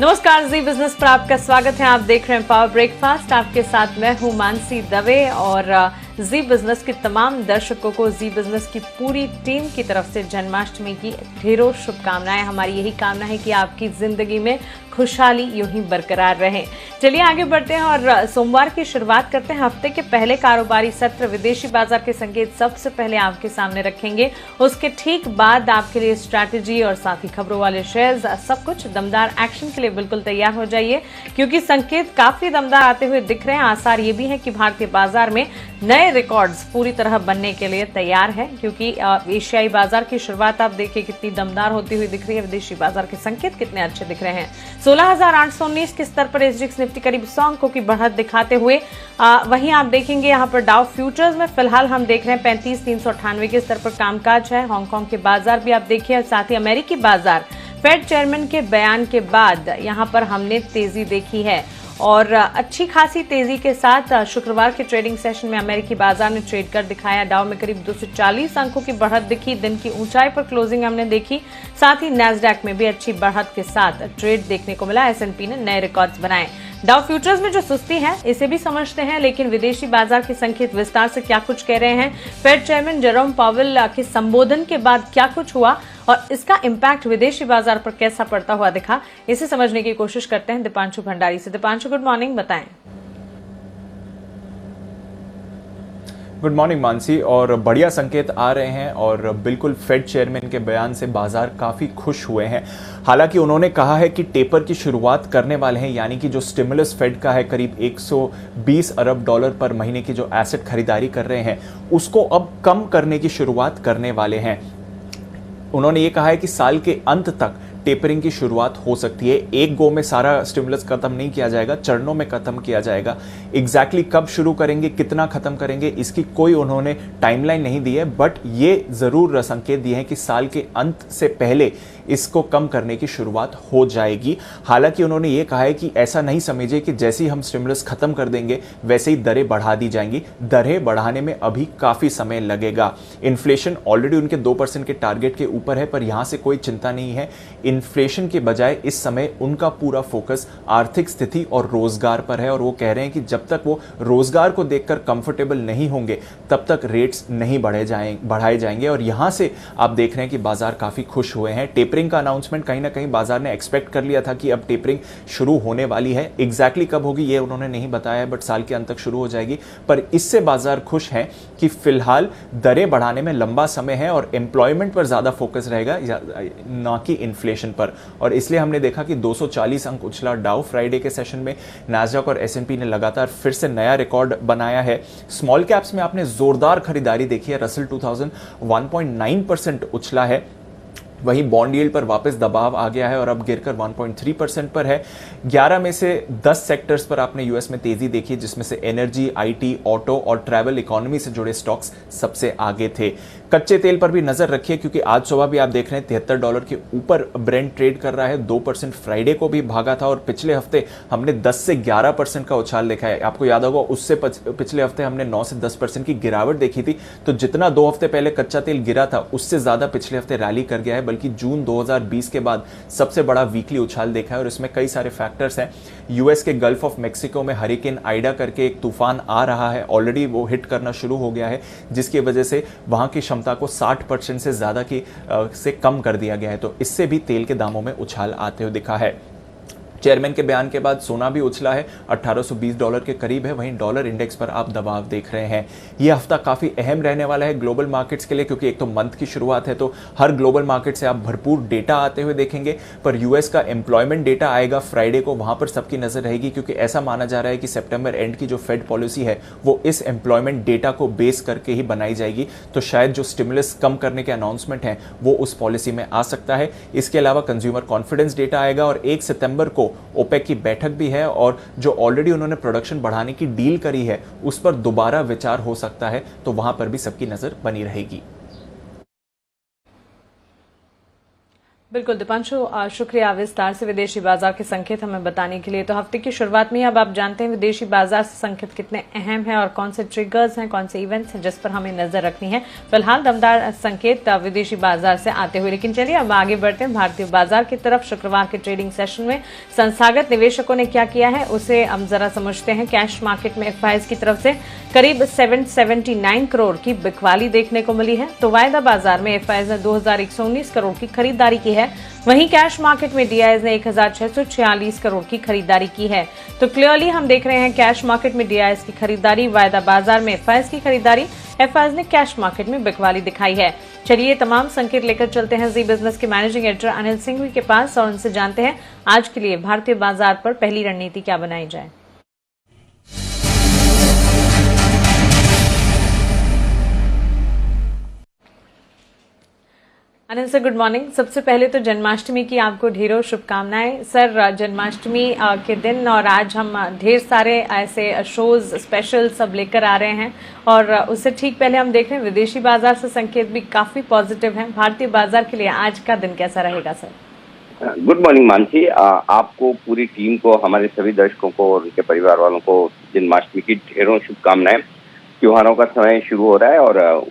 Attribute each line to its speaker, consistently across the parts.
Speaker 1: नमस्कार, जी बिजनेस पर आपका स्वागत है। आप देख रहे हैं पावर ब्रेकफास्ट। आपके साथ मैं हूं मानसी दवे और जी बिजनेस के तमाम दर्शकों को जी बिजनेस की पूरी टीम की तरफ से जन्माष्टमी की ढेरों शुभकामनाएं। हमारी यही कामना है कि आपकी जिंदगी में खुशहाली यूं ही बरकरार रहे। चलिए आगे बढ़ते हैं और सोमवार की शुरुआत करते हैं। हफ्ते के पहले कारोबारी सत्र विदेशी बाजार के संकेत सबसे पहले आपके सामने रखेंगे। उसके ठीक बाद आपके लिए स्ट्रैटेजी और साथ ही खबरों वाले शेयर्स, सब कुछ दमदार एक्शन के लिए बिल्कुल तैयार हो जाइए, क्योंकि संकेत काफी दमदार आते हुए दिख रहे हैं। आसार ये भी है कि भारतीय बाजार में नए रिकॉर्ड्स पूरी तरह बनने के लिए तैयार है, क्योंकि एशियाई बाजार की शुरुआत आप देखिए कितनी दमदार होती हुई दिख रही है। विदेशी बाजार के संकेत कितने अच्छे दिख रहे हैं। 16,819 के स्तर पर एसजीएक्स निफ्टी करीब 100 अंकों की बढ़त दिखाते हुए वहीं आप देखेंगे यहाँ पर डाउ फ्यूचर्स में फिलहाल हम देख रहे हैं 35,398 के स्तर पर कामकाज है। हांगकांग के बाजार भी आप देखिए, साथ ही अमेरिकी बाजार फेड चेयरमैन के बयान के बाद यहाँ पर हमने तेजी देखी है और अच्छी खासी तेजी के साथ शुक्रवार के ट्रेडिंग सेशन में अमेरिकी बाजार ने ट्रेड कर दिखाया। डाउ में करीब 240 अंकों की बढ़त दिखी, दिन की ऊंचाई पर क्लोजिंग हमने देखी। साथ ही नैस्डैक में भी अच्छी बढ़त के साथ ट्रेड देखने को मिला। एसएनपी ने नए रिकॉर्ड्स बनाए। डाउ फ्यूचर्स में जो सुस्ती है इसे भी समझते हैं, लेकिन विदेशी बाजार के संकेत विस्तार से क्या कुछ कह रहे हैं, फेड चेयरमैन जेरोम पावेल के संबोधन के बाद क्या कुछ हुआ और इसका इम्पैक्ट विदेशी बाजार पर कैसा पड़ता हुआ दिखा, इसे समझने की कोशिश करते हैं दीपांशु भंडारी से। दीपांशु, गुड मॉर्निंग, बताएं।
Speaker 2: Good morning Mansi. और बढ़िया संकेत आ रहे हैं और बिल्कुल फेड चेयरमैन के बयान से बाजार काफ़ी खुश हुए हैं। हालांकि उन्होंने कहा है कि टेपर की शुरुआत करने वाले हैं, यानी कि जो स्टिमुलस फेड का है करीब 120 अरब डॉलर पर महीने की जो एसेट खरीदारी कर रहे हैं उसको अब कम करने की शुरुआत करने वाले हैं। उन्होंने ये कहा है कि साल के अंत तक टेपरिंग की शुरुआत हो सकती है। एक गो में सारा स्टिमुलस खत्म नहीं किया जाएगा, चरणों में खत्म किया जाएगा। एग्जैक्टली कब शुरू करेंगे, कितना खत्म करेंगे, इसकी कोई उन्होंने टाइमलाइन नहीं दी है, बट ये जरूर संकेत दिए हैं कि साल के अंत से पहले इसको कम करने की शुरुआत हो जाएगी। हालांकि उन्होंने ये कहा है कि ऐसा नहीं समझे कि जैसे ही हम स्टिमुलस खत्म कर देंगे वैसे ही दरें बढ़ा दी जाएंगी। दरें बढ़ाने में अभी काफी समय लगेगा। इन्फ्लेशन ऑलरेडी उनके 2% के टारगेट के ऊपर है, पर यहां से कोई चिंता नहीं है। इन्फ्लेशन के बजाय इस समय उनका पूरा फोकस आर्थिक स्थिति और रोजगार पर है और वो कह रहे हैं कि जब तक वो रोजगार को देखकर कंफर्टेबल नहीं होंगे तब तक रेट्स नहीं बढ़ाए जाएंगे। और यहां से आप देख रहे हैं कि बाजार काफी खुश हुए हैं। टेपरिंग का अनाउंसमेंट कहीं ना कहीं बाजार ने एक्सपेक्ट कर लिया था कि अब टेपरिंग शुरू होने वाली है। एग्जैक्टली कब होगी ये उन्होंने नहीं बताया, बट साल के अंत तक शुरू हो जाएगी। पर इससे बाजार खुश है कि फिलहाल दरें बढ़ाने में लंबा समय है और एम्प्लॉयमेंट पर ज्यादा फोकस रहेगा, ना कि इन्फ्लेशन पर। और इसलिए हमने देखा कि 240 अंक उछला डाउ फ्राइडे के सेशन में। नैस्डैक और एसएनपी ने लगातार फिर से नया रिकॉर्ड बनाया है। स्मॉल कैप्स में आपने जोरदार खरीदारी देखी है। रसल 2000 1.9% उछला है। वहीं बॉन्ड यील्ड पर वापस दबाव आ गया है और अब गिरकर 1.3% पर है। 11 में से 10 सेक्टर्स पर आपने यूएस में तेजी देखी, जिसमें से एनर्जी, आईटी, ऑटो और ट्रैवल इकोनॉमी से जुड़े स्टॉक्स सबसे आगे थे। कच्चे तेल पर भी नजर रखिए, क्योंकि आज सुबह भी आप देख रहे हैं $73 के ऊपर ब्रेंट ट्रेड कर रहा है। 2% फ्राइडे को भी भागा था और पिछले हफ्ते हमने 10 से 11% का उछाल देखा है। आपको याद होगा उससे पिछले हफ्ते हमने 9 से 10% की गिरावट देखी थी। तो जितना 2 हफ्ते पहले कच्चा तेल गिरा था उससे ज्यादा पिछले हफ्ते रैली कर गया है, बल्कि जून 2020 के बाद सबसे बड़ा वीकली उछाल देखा है। और इसमें कई सारे फैक्टर्स हैं। यूएस के गल्फ ऑफ मेक्सिको में हरिकेन आइडा करके एक तूफान आ रहा है, ऑलरेडी वो हिट करना शुरू हो गया है, जिसकी वजह से वहां की क्षमता को 60% से ज्यादा की से कम कर दिया गया है। तो इससे भी तेल के दामों में उछाल आते हुए दिखा है। चेयरमैन के बयान के बाद सोना भी उछला है, $1820 के करीब है। वहीं डॉलर इंडेक्स पर आप दबाव देख रहे हैं। यह हफ्ता काफी अहम रहने वाला है ग्लोबल मार्केट्स के लिए, क्योंकि एक तो मंथ की शुरुआत है, तो हर ग्लोबल मार्केट से आप भरपूर डेटा आते हुए देखेंगे। पर यूएस का एम्प्लॉयमेंट डेटा आएगा फ्राइडे को, वहां पर सबकी नजर रहेगी, क्योंकि ऐसा माना जा रहा है कि सितंबर एंड की जो फेड पॉलिसी है वो इस एम्प्लॉयमेंट डेटा को बेस करके ही बनाई जाएगी। तो शायद जो स्टिमुलस कम करने के अनाउंसमेंट है वो उस पॉलिसी में आ सकता है। इसके अलावा कंज्यूमर कॉन्फिडेंस डेटा आएगा और 1 सितंबर को ओपेक की बैठक भी है और जो ऑलरेडी उन्होंने प्रोडक्शन बढ़ाने की डील करी है उस पर दोबारा विचार हो सकता है। तो वहां पर भी सबकी नजर बनी रहेगी।
Speaker 1: बिल्कुल दीपांशु, शुक्रिया विस्तार से विदेशी बाजार के संकेत हमें बताने के लिए। तो हफ्ते की शुरुआत में अब आप जानते हैं विदेशी बाजार से संकेत कितने अहम हैं और कौन से ट्रिगर्स हैं, कौन से इवेंट्स हैं जिस पर हमें नजर रखनी है। फिलहाल दमदार संकेत विदेशी बाजार से आते हुए, लेकिन चलिए अब आगे बढ़ते हैं भारतीय बाजार की तरफ। शुक्रवार के ट्रेडिंग सेशन में संस्थागत निवेशकों ने क्या किया है उसे हम जरा समझते हैं। कैश मार्केट में एफआईआईज की तरफ से करीब 779 करोड़ की बिकवाली देखने को मिली है। तो वायदा बाजार में एफआईआईज ने 2119 करोड़ की खरीदारी की है। वहीं कैश मार्केट में डीआईएस ने 1646 करोड़ की खरीदारी की है। तो क्लियरली हम देख रहे हैं कैश मार्केट में डीआईएस की खरीदारी, वायदा बाजार में एफआईआईज की खरीदारी, एफआईआईज ने कैश मार्केट में बिकवाली दिखाई है। चलिए तमाम संकेत लेकर चलते हैं जी बिजनेस के मैनेजिंग एडिटर अनिल सिंघवी के पास और उनसे जानते हैं आज के लिए भारतीय बाजार पर पहली रणनीति क्या बनाई जाए। Anil sir, good morning. सबसे पहले तो जन्माष्टमी की आपको ढेरों शुभकामनाएं। सर, जन्माष्टमी के दिन और आज हम ढेर सारे ऐसे शोज स्पेशल सब लेकर आ रहे हैं और उससे ठीक पहले हम देख रहे हैं विदेशी बाजार से संकेत भी काफी पॉजिटिव हैं। भारतीय बाजार के लिए आज का दिन कैसा रहेगा सर?
Speaker 3: गुड मॉर्निंग मानसी, आपको, पूरी टीम को, हमारे सभी दर्शकों को और उनके परिवार वालों को जन्माष्टमी की ढेरों शुभकामनाएं। त्योहारों का समय शुरू हो रहा है और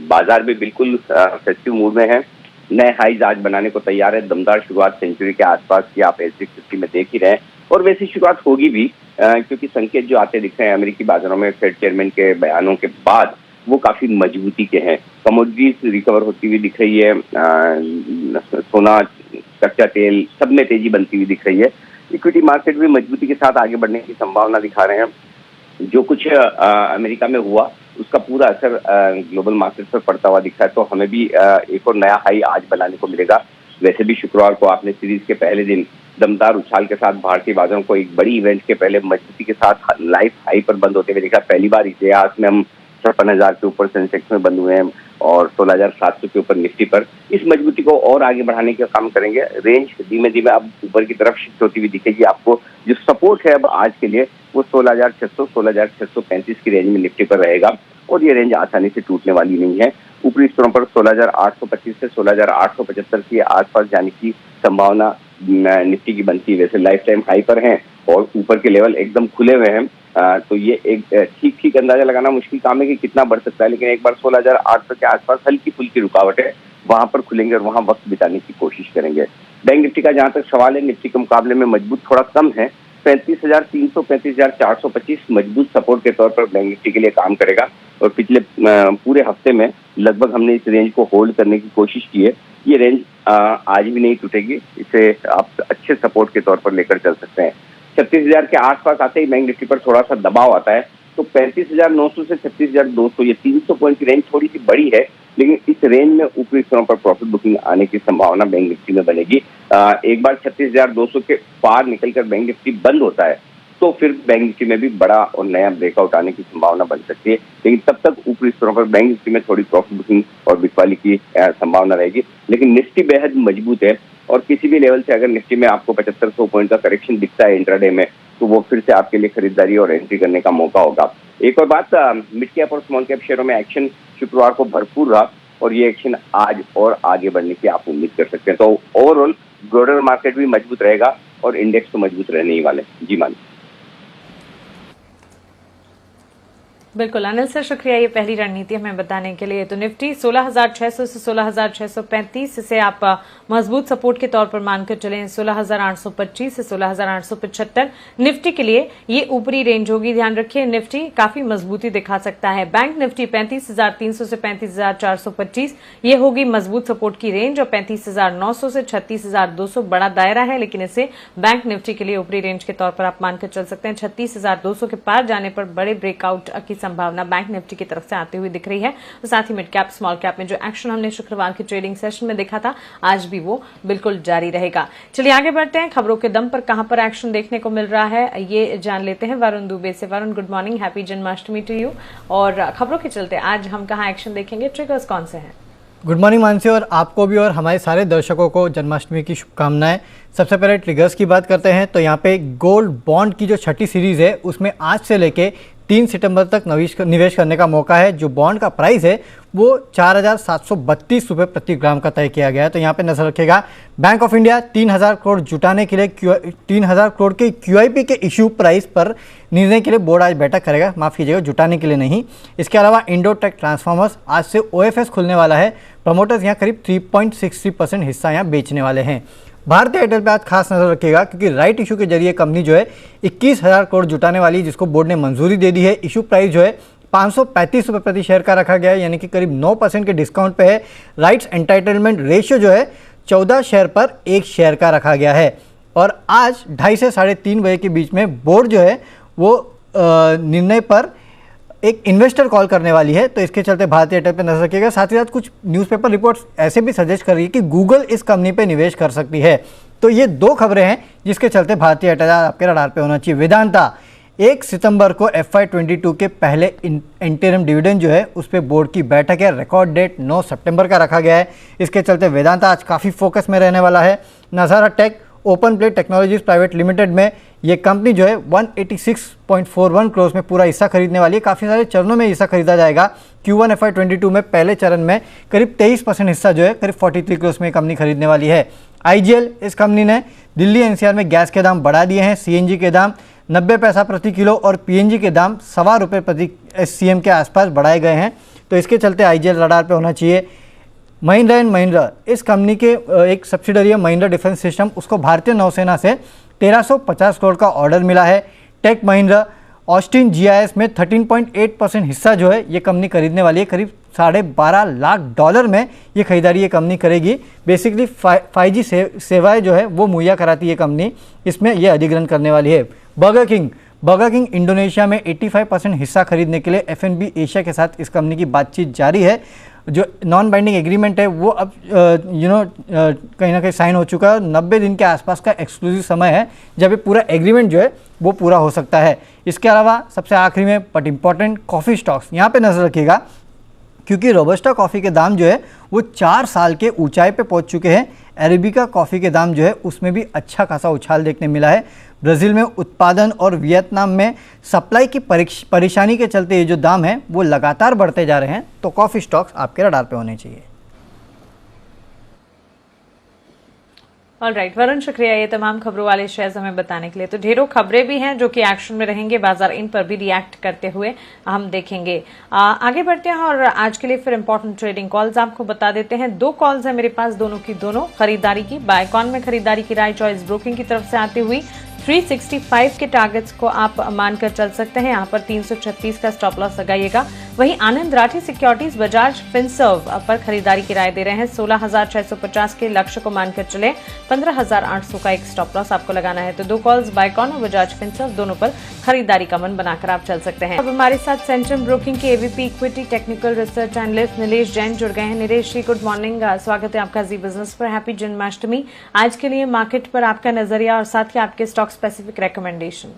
Speaker 3: बाजार भी बिल्कुल फेस्टिव मूड में है। नए हाईज आज बनाने को तैयार है। दमदार शुरुआत सेंचुरी के आसपास की आप S&P में देख ही रहे हैं और वैसी शुरुआत होगी भी, क्योंकि संकेत जो आते दिख रहे हैं अमेरिकी बाजारों में फेड चेयरमैन के बयानों के बाद वो काफी मजबूती के हैं। कमोडिटीज रिकवर होती हुई दिख रही है, सोना, कच्चा तेल, सब में तेजी बनती हुई दिख रही है। इक्विटी मार्केट भी मजबूती के साथ आगे बढ़ने की संभावना दिखा रहे हैं। जो कुछ अमेरिका में हुआ उसका पूरा असर ग्लोबल मार्केट पर पड़ता हुआ दिखा है, तो हमें भी एक और नया हाई आज बनाने को मिलेगा। वैसे भी शुक्रवार को आपने सीरीज के पहले दिन दमदार उछाल के साथ भारतीय बाजारों को एक बड़ी इवेंट के पहले मजबूती के साथ लाइफ हाई पर बंद होते हुए देखा। पहली बार इतिहास में हम 56,000 के ऊपर सेंसेक्स में बंद हुए हैं और 16,700 के ऊपर निफ्टी पर। इस मजबूती को और आगे बढ़ाने का काम करेंगे। रेंज धीमे धीमे अब ऊपर की तरफ शिफ्ट होती हुई दिखेगी आपको। जो सपोर्ट है अब आज के लिए वो 16,600, 16,635 की रेंज में निफ्टी पर रहेगा और ये रेंज आसानी से टूटने वाली नहीं है। ऊपरी स्तरों पर 16,825 से 16,875 के आसपास जाने की संभावना निफ्टी की बनती है। वैसे लाइफ टाइम हाई पर हैं और ऊपर के लेवल एकदम खुले हुए हैं, तो ये एक ठीक अंदाजा लगाना मुश्किल काम है कि कितना बढ़ सकता है, लेकिन एक बार 16,800 के आसपास हल्की फुल्की रुकावट है, वहां पर खुलेंगे और वहां वक्त बिताने की कोशिश करेंगे। बैंक निफ्टी का जहां तक सवाल है, निफ्टी के मुकाबले में मजबूत थोड़ा कम है। 35,300, 35,425 मजबूत सपोर्ट के तौर पर बैंक निफ्टी के लिए काम करेगा और पिछले पूरे हफ्ते में लगभग हमने इस रेंज को होल्ड करने की कोशिश की है। ये रेंज आज भी नहीं टूटेगी, इसे आप अच्छे सपोर्ट के तौर पर लेकर चल सकते हैं। 36,000 के आसपास आते ही बैंक निफ्टी पर थोड़ा सा दबाव आता है, तो 35,900 से 36,200, ये 300 पॉइंट की रेंज थोड़ी सी बड़ी है, लेकिन इस रेंज में ऊपरी स्तरों पर प्रॉफिट बुकिंग आने की संभावना बैंक निफ्टी में बनेगी। एक बार 36,200 के पार निकलकर बैंक निफ्टी बंद होता है तो फिर बैंक निफ्टी में भी बड़ा और नया ब्रेकआउट आने की संभावना बन सकती है, लेकिन तब तक ऊपरी स्तरों पर बैंक निफ्टी में थोड़ी प्रॉफिट बुकिंग और बिकवाली की संभावना रहेगी। लेकिन निफ्टी बेहद मजबूत है और किसी भी लेवल से अगर निफ्टी में आपको 7500 पॉइंट का करेक्शन दिखता है इंट्राडे में, तो वो फिर से आपके लिए खरीदारी और एंट्री करने का मौका होगा। एक और बात, मिड कैप और स्मॉल कैप शेयरों में एक्शन शुक्रवार को भरपूर रहा और ये एक्शन आज और आगे बढ़ने की आप उम्मीद कर सकते हैं। तो ओवरऑल ब्रॉडर मार्केट भी मजबूत रहेगा और इंडेक्स तो मजबूत रहने ही वाले। जी मान।
Speaker 1: बिल्कुल अनिल सर, शुक्रिया ये पहली रणनीति हमें बताने के लिए। तो निफ्टी 16,600 से 16,635 से आप मजबूत सपोर्ट के तौर पर मानकर चलें। 16,825 से 16,875 निफ्टी के लिए ये ऊपरी रेंज होगी। ध्यान रखिए निफ्टी काफी मजबूती दिखा सकता है। बैंक निफ्टी 35,300 से 35,425 ये होगी मजबूत सपोर्ट की रेंज और 35,900 से 36,200 बड़ा दायरा है, लेकिन इसे बैंक निफ्टी के लिए ऊपरी रेंज के तौर पर आप मानकर चल सकते हैं। 36,200 के पार जाने पर बड़े ब्रेकआउट की संभावना बैंक निफ्टी की तरफ से आती हुई दिख रही है। तो साथ ही मिड कैप स्मॉल कैप में जो एक्शन हमने शुक्रवार की ट्रेडिंग सेशन में देखा था, आज भी वो बिल्कुल जारी रहेगा। चलिए आगे बढ़ते हैं। खबरों के दम पर कहां पर एक्शन देखने को मिल रहा है ये जान लेते हैं वरुण दुबे से। Varun, good morning, happy Janmashtami to you. और खबरों के चलते आज हम कहां एक्शन देखेंगे, ट्रिगर्स कौन से हैं?
Speaker 4: गुड मॉर्निंग मानसी, और आपको भी और हमारे सारे दर्शकों को जन्माष्टमी की शुभकामनाएं। सबसे पहले ट्रिगर्स की बात करते हैं तो यहाँ पे गोल्ड बॉन्ड की जो छठी सीरीज है उसमें आज से लेके 3 सितंबर तक निवेश करने का मौका है। जो बॉन्ड का प्राइस है वो 4,732 रुपये प्रति ग्राम का तय किया गया है। तो यहाँ पे नजर रखेगा। बैंक ऑफ इंडिया 3,000 करोड़ जुटाने के लिए 3,000 करोड़ के QIP के इश्यू प्राइस पर निर्णय के लिए बोर्ड आज बैठक करेगा। माफ़ कीजिएगा, जुटाने के लिए नहीं। इसके अलावा इंडोटेक ट्रांसफार्मर्स आज से OFS खुलने वाला है। प्रमोटर्स यहाँ करीब 3.63% हिस्सा यहाँ बेचने वाले हैं। भारतीय एयरटेल पे आज खास नजर रखिएगा, क्योंकि राइट इशू के जरिए कंपनी जो है 21,000 करोड़ जुटाने वाली, जिसको बोर्ड ने मंजूरी दे दी है। इशू प्राइस जो है 535 रुपये प्रति शेयर का रखा गया है, यानी कि करीब 9% के डिस्काउंट पे है। राइट्स एंटाइटलमेंट रेशियो जो है 14 शेयर पर 1 शेयर का रखा गया है। और आज 2:30 से 3:30 बजे के बीच में बोर्ड जो है वो निर्णय पर एक इन्वेस्टर कॉल करने वाली है। तो इसके चलते भारतीय एयरटेल पे नजर रखिएगा। साथ ही साथ कुछ न्यूज़पेपर रिपोर्ट्स ऐसे भी सजेस्ट कर रही है कि गूगल इस कंपनी पे निवेश कर सकती है। तो ये 2 खबरें हैं जिसके चलते भारतीय एयरटेल आपके रडार पे होना चाहिए। वेदांता 1 सितंबर को FY22 के पहले इंटरिम डिविडेंड जो है उस पर बोर्ड की बैठक है। रिकॉर्ड डेट 9 सितंबर का रखा गया है। इसके चलते वेदांता आज काफ़ी फोकस में रहने वाला है। Nazara tech open play technologies private limited में ये कंपनी जो है 186.41 करोड़ में पूरा हिस्सा खरीदने वाली है। काफ़ी सारे चरणों में हिस्सा खरीदा जाएगा। Q1 FY22 में पहले चरण में करीब 23% हिस्सा जो है करीब 43 करोड़ में कंपनी खरीदने वाली है। IGL इस कंपनी ने दिल्ली NCR में गैस के दाम बढ़ा दिए हैं। CNG के दाम 90 पैसा प्रति किलो और PNG के दाम ₹1.25 प्रति SCM के आसपास बढ़ाए गए हैं। तो इसके चलते IGL रडार पे होना चाहिए। महिंद्रा एंड महिंद्रा इस कंपनी के एक सब्सिडरी है महिंद्रा डिफेंस सिस्टम, उसको भारतीय नौसेना से 1350 करोड़ का ऑर्डर मिला है। टेक महिंद्रा ऑस्टिन GIS में 13.8% हिस्सा जो है ये कंपनी खरीदने वाली है। करीब $12.5 लाख में ये खरीदारी ये कंपनी करेगी। बेसिकली 5G सेवाएं जो है वो मुहैया कराती है कंपनी, इसमें ये अधिग्रहण करने वाली है। बर्गर किंग इंडोनेशिया में 85% हिस्सा खरीदने के लिए F&B एशिया के साथ इस कंपनी की बातचीत जारी है। जो नॉन बाइंडिंग एग्रीमेंट है वो अब कहीं ना कहीं साइन हो चुका है। 90 दिन के आसपास का एक्सक्लूसिव समय है जब ये पूरा एग्रीमेंट जो है वो पूरा हो सकता है। इसके अलावा सबसे आखिरी में बट इम्पॉर्टेंट कॉफ़ी स्टॉक्स यहाँ पे नजर रखिएगा, क्योंकि रोबस्टा कॉफ़ी के दाम जो है वो 4 साल के ऊंचाई पे पहुंच चुके हैं। अरेबिका कॉफ़ी के दाम जो है उसमें भी अच्छा खासा उछाल देखने मिला है। ब्राज़ील में उत्पादन और वियतनाम में सप्लाई की परेशानी के चलते ये जो दाम है वो लगातार बढ़ते जा रहे हैं। तो कॉफ़ी स्टॉक्स आपके रडार पे होने चाहिए।
Speaker 1: ऑलराइट वरुण, शुक्रिया ये तमाम खबरों वाले शेयर्स हमें बताने के लिए। तो ढेरों खबरें भी हैं जो कि एक्शन में रहेंगे, बाजार इन पर भी रिएक्ट करते हुए हम देखेंगे। आगे बढ़ते हैं और आज के लिए फिर इंपॉर्टेंट ट्रेडिंग कॉल्स आपको बता देते हैं। 2 कॉल्स हैं मेरे पास, दोनों की दोनों खरीदारी की। बायकॉन में खरीदारी की राय चॉइस ब्रोकिंग की तरफ से आती हुई 365 के टारगेट्स को आप मानकर चल सकते हैं। यहाँ पर 336 का स्टॉप लॉस लगाइएगा। वहीं आनंद राठी सिक्योरिटीज बजाज फिनसर्व पर खरीदारी की राय दे रहे हैं। 16,650 के लक्ष्य को मानकर चले। 15,800 का एक स्टॉप लॉस आपको लगाना है। तो 2 कॉल्स बायकॉन और बजाज फिनसर्व दोनों पर खरीदारी का मन बनाकर आप चल सकते हैं। अब हमारे साथ सेंट्रम ब्रोकिंग के AVP equity technical research analyst Nilesh Jain जुड़ गए हैं। नीलेश जी, गुड मॉर्निंग, स्वागत है आपका जी बिजनेस पर। हैप्पी जन्माष्टमी। आज के लिए मार्केट पर आपका नजरिया और साथ ही आपके स्टॉक स्पेसिफिक रिकमेंडेशन।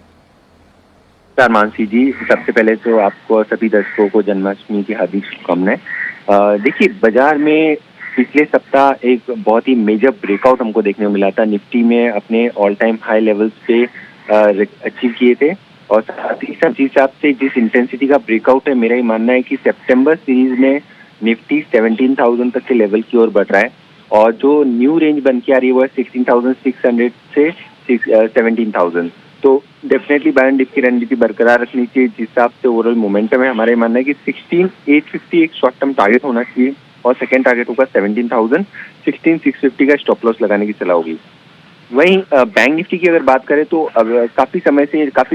Speaker 5: मानसी जी, सबसे पहले तो आपको सभी दर्शकों को जन्माष्टमी की हार्दिक शुभकामनाएं। देखिए, बाजार में पिछले सप्ताह एक बहुत ही मेजर ब्रेकआउट हमको देखने को मिला था। निफ्टी में अपने ऑल टाइम हाई लेवल्स पे अचीव किए थे और साथ ही साथ जिस हिसाब से जिस इंटेंसिटी का ब्रेकआउट है, मेरा ही मानना है कि सितंबर सीरीज में निफ्टी 17,000 तक के लेवल की ओर बढ़ रहा है और जो न्यू रेंज बन के आ रही है वो है 16,600 से 17,000। तो डेफिनेटली बाय एंड डिप की रणनीति बरकरार रखनी चाहिए। जिस हिसाब से ओवरऑल मोमेंटम है, हमारे मानना है कि 16,850 एक शॉर्ट टर्म टारगेट होना चाहिए और सेकंड टारगेट होगा 17,000। 16,650 का स्टॉप लॉस लगाने की सलाह होगी। वहीं बैंक निफ्टी की अगर बात करें तो अब काफी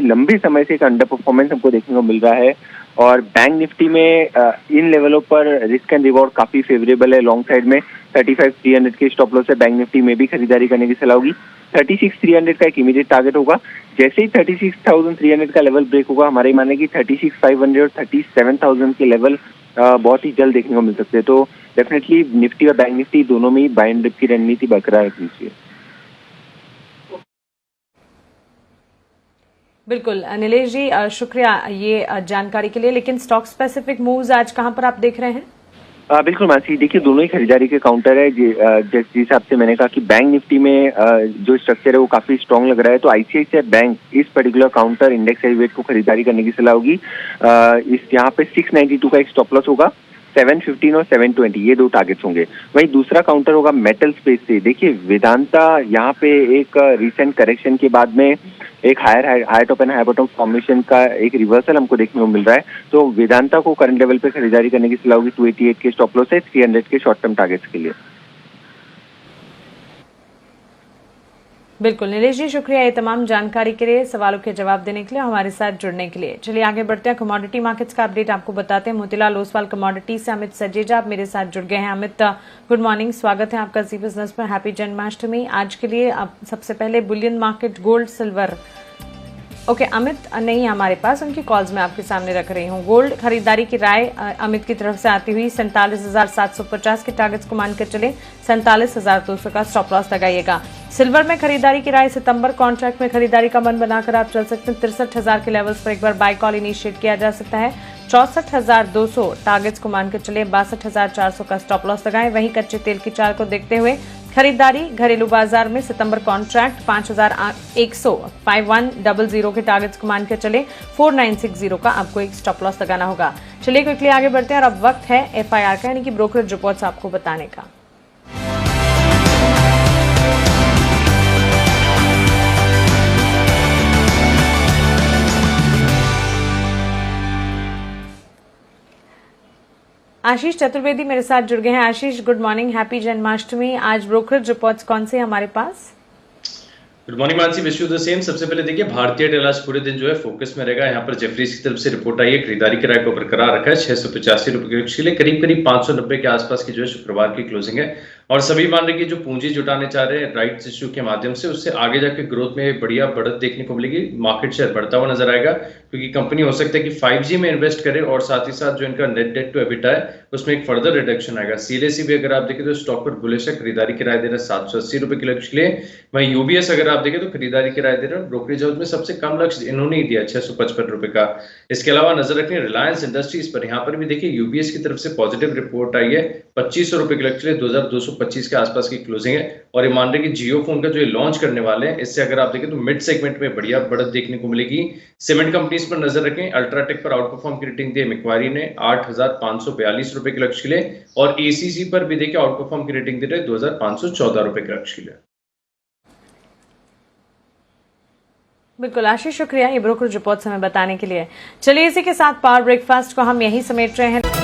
Speaker 5: लंबे समय से एक अंडर परफॉर्मेंस हमको देखने को मिल रहा है और बैंक निफ्टी में इन लेवलों पर रिस्क एंड रिवॉर्ड काफी फेवरेबल है। लॉन्ग साइड में 35,300 के स्टॉप लॉस है। बैंक निफ्टी में भी खरीदारी करने की सलाह होगी। 36,300 का एक इमीडिएट टारगेट होगा। जैसे ही 36,300 का लेवल ब्रेक होगा, हमारे मानने की 36,500 और 37,000 के लेवल बहुत ही जल्द देखने को मिल सकते हैं। तो डेफिनेटली निफ्टी और बैंक निफ्टी दोनों में ही बाय एंड डिप की रणनीति बरकरार रखनी चाहिए।
Speaker 1: बिल्कुल नीलेश जी, शुक्रिया ये जानकारी के लिए। लेकिन स्टॉक स्पेसिफिक मूव्स आज कहां पर आप देख रहे हैं?
Speaker 5: बिल्कुल मानसी, देखिए दोनों ही खरीदारी के काउंटर है। जिस हिसाब से मैंने कहा कि बैंक निफ्टी में जो स्ट्रक्चर है वो काफी स्ट्रांग लग रहा है, तो आईसीआईसीआई बैंक इस पर्टिकुलर काउंटर इंडेक्स हेवीवेट को खरीदारी करने की सलाह होगी। इस यहाँ पे 692 का एक स्टॉप लॉस होगा, 715 और 720 ये दो टारगेट्स होंगे। वहीं दूसरा काउंटर होगा मेटल स्पेस से। देखिए वेदांता यहाँ पे एक रिसेंट करेक्शन के बाद में एक higher top and high bottom formation का एक रिवर्सल हमको देखने को मिल रहा है, तो वेदांता को करंट लेवल पे खरीदारी करने की सलाह होगी। 288 के स्टॉप लॉस है, 300 के शॉर्ट टर्म टारगेट्स के लिए।
Speaker 1: बिल्कुल नीलेश जी, शुक्रिया ये तमाम जानकारी के लिए, सवालों के जवाब देने के लिए, हमारे साथ जुड़ने के लिए। चलिए आगे बढ़ते हैं, कमोडिटी मार्केट्स का अपडेट आपको बताते हैं। मोतीलाल ओसवाल कमोडिटी से अमित सजेजा आप मेरे साथ जुड़ गए हैं। अमित गुड मॉर्निंग, स्वागत है आपका जी बिजनेस पर। हैप्पी जन्माष्टमी। आज के लिए आप सबसे पहले Boolean market, gold, silver. Okay Amit नहीं है हमारे पास, उनकी कॉल्स मैं आपके सामने रख रही हूँ। गोल्ड खरीदारी की राय अमित की तरफ से आती हुई 47,750 के टारगेट्स को मानकर चले, 47,200 का स्टॉप लॉस लगाइएगा। सिल्वर में खरीदारी की राय, सितंबर कॉन्ट्रैक्ट में खरीदारी का मन बनाकर आप चल सकते हैं। 63,000 के लेवल्स पर एक बार बाय कॉल इनिशिएट किया जा सकता है। 64,200 टारगेट्स को मानकर चले, 62,400 का स्टॉप लॉस लगाएं। वहीं कच्चे तेल की चाल को देखते हुए खरीदारी घरेलू बाजार में सितंबर कॉन्ट्रैक्ट 5,100 5100 के टारगेट्स को मानकर चले, 4960 का आपको एक स्टॉप लॉस लगाना होगा। चलिए क्विकली आगे बढ़ते हैं और अब वक्त है एफआईआर का, यानी कि ब्रोकरेज रिपोर्ट्स आपको बताने का। आशीष चतुर्वेदी मेरे साथ जुड़ गए हैं। Ashish good morning, happy Janmashtami. आज ब्रोकरेज रिपोर्ट्स कौन से हमारे पास?
Speaker 6: Good morning Mansi, wish you the same. सबसे पहले देखिए भारतीय एयरटेल आज पूरे दिन जो है फोकस में रहेगा। यहाँ पर जेफरीज की तरफ से रिपोर्ट आई है, खरीदारी किराए को बरकरार रखा है 685 रुपए के लिए, करीब 590 के आसपास की जो है शुक्रवार की क्लोजिंग है। और सभी मान रहे कि जो पूंजी जुटाने चाह रहे हैं राइट्स इश्यू के माध्यम से, उससे आगे जाके ग्रोथ में बढ़िया बढ़त देखने को मिलेगी। मार्केट शेयर बढ़ता हुआ नजर आएगा, क्योंकि कंपनी हो सकता है कि 5G में इन्वेस्ट करे और साथ ही साथ जो इनका नेट डेट टू एबिटा है उसमें एक फर्दर रिडक्शन आएगा। सीएलएससी भी अगर आप देखें तो स्टॉक पर बुलिश है, खरीदारी किराया दे रहा है 780 रुपए के लक्ष्य के लिए। वहीं यूबीएस अगर आप देखें तो खरीदारी किराया दे रहा है, ब्रोकरेज हाउस में सबसे कम लक्ष्य इन्होंने ही दिया 655 रुपए का। इसके अलावा नजर रखें रिलायंस इंडस्ट्रीज पर, यहाँ पर भी देखिए यूबीएस की तरफ से पॉजिटिव रिपोर्ट आई है, 2500 रुपए के लक्ष्य के लिए 2225 के आसपास की क्लोजिंग है। और ये मान रहे कि जियो फोन का जो ये लॉन्च करने वाले हैं, इससे अगर आप देखें तो मिड सेगमेंट में बढ़िया बढ़त देखने को मिलेगी। सीमेंट कंपनीज पर नजर रखें, अल्ट्राटेक पर आउट परफॉर्म की रेटिंग दी है मैक्वारी ने 8,542 रुपए के लक्ष्य के लिए, और एसीसी पर भी देखिए आउट परफॉर्म की रेटिंग दे रहे 2,514 रुपए के लक्ष्य के लिए।
Speaker 1: बिल्कुल आशीष, शुक्रिया ये ब्रोकरेज रिपोर्ट्स हमें बताने के लिए। चलिए इसी के साथ पावर ब्रेकफास्ट को हम यही समेट रहे हैं।